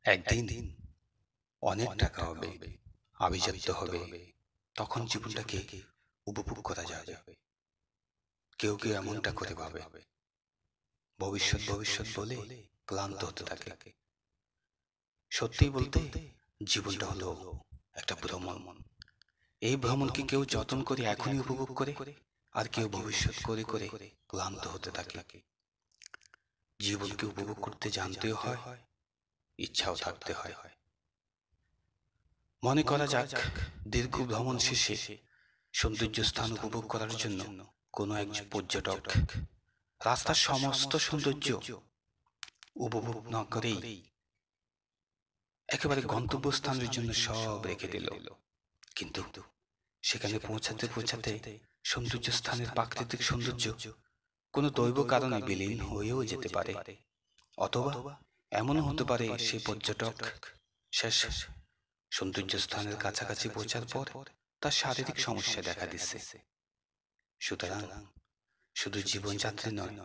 একদিন অনেক টাকা হবে, আভিজাত্য হবে, তখন জীবনটাকে উপভোগ করা যাবে। কেউ কেউ এমনটা করে ভাবে, ভবিষ্যৎ ভবিষ্যৎ বলে ক্লান্ত হতে থাকে। সত্যি বলতে জীবনটা হলো একটা ভ্রমণ। এই ভ্রমণকে কেউ যত্ন করে এখনই উপভোগ করে, আর কেউ ভবিষ্যৎ করে করে ক্লান্ত হতে থাকে। জীবনকে উপভোগ করতে জানতেও হয়, ইচ্ছাও থাকতে হয়। মনে করা যাক, দীর্ঘ ভ্রমণ শেষে সৌন্দর্য স্থান উপভোগ করার জন্য কোনো এক পর্যটক রাস্তার সমস্ত সৌন্দর্য উপভোগ না করেই একেবারে গন্তব্যস্থানের জন্য সব রেখে দিল। কিন্তু সেখানে পৌঁছাতে পৌঁছাতে সৌন্দর্য স্থানের প্রাকৃতিক সৌন্দর্য কোনো দৈব কারণে বিলীন হয়েও যেতে পারে, অথবা এমনও হতে পারে সেই পর্যটক শেষ সৌন্দর্য স্থানের কাছাকাছি পৌঁছার পর তার শারীরিক সমস্যা দেখা দিচ্ছে। সুতরাং শুধু জীবনযাত্রী নয়,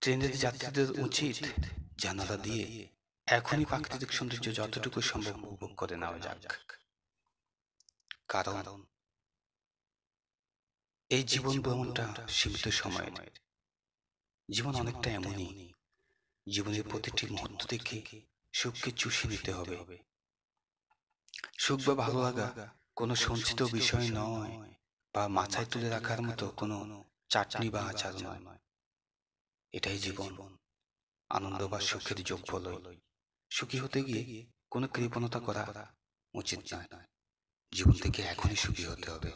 ট্রেনের যাত্রীদের উচিত জানালা দিয়ে এখনই প্রাকৃতিক সৌন্দর্য যতটুকু সম্ভব উপভোগ করে নেওয়া যাক। কারণ এই জীবন ভ্রমণটা সীমিত সময়ের। জীবন অনেকটা এমনই, জীবনের প্রতিটি মুহূর্ত থেকে সুখকে চুষে নিতে হবে। সুখ বা ভালো লাগা কোনো সঞ্চিত বিষয় নয়, বা মাথায় তুলে রাখার মতো কোনো চাটনি বা আচার নয়। এটাই জীবন, আনন্দ বা সুখের যোগফল। সুখী হতে গিয়ে কোনো কৃপণতা করা উচিত নয়। জীবন থেকে এখনই সুখী হতে হবে।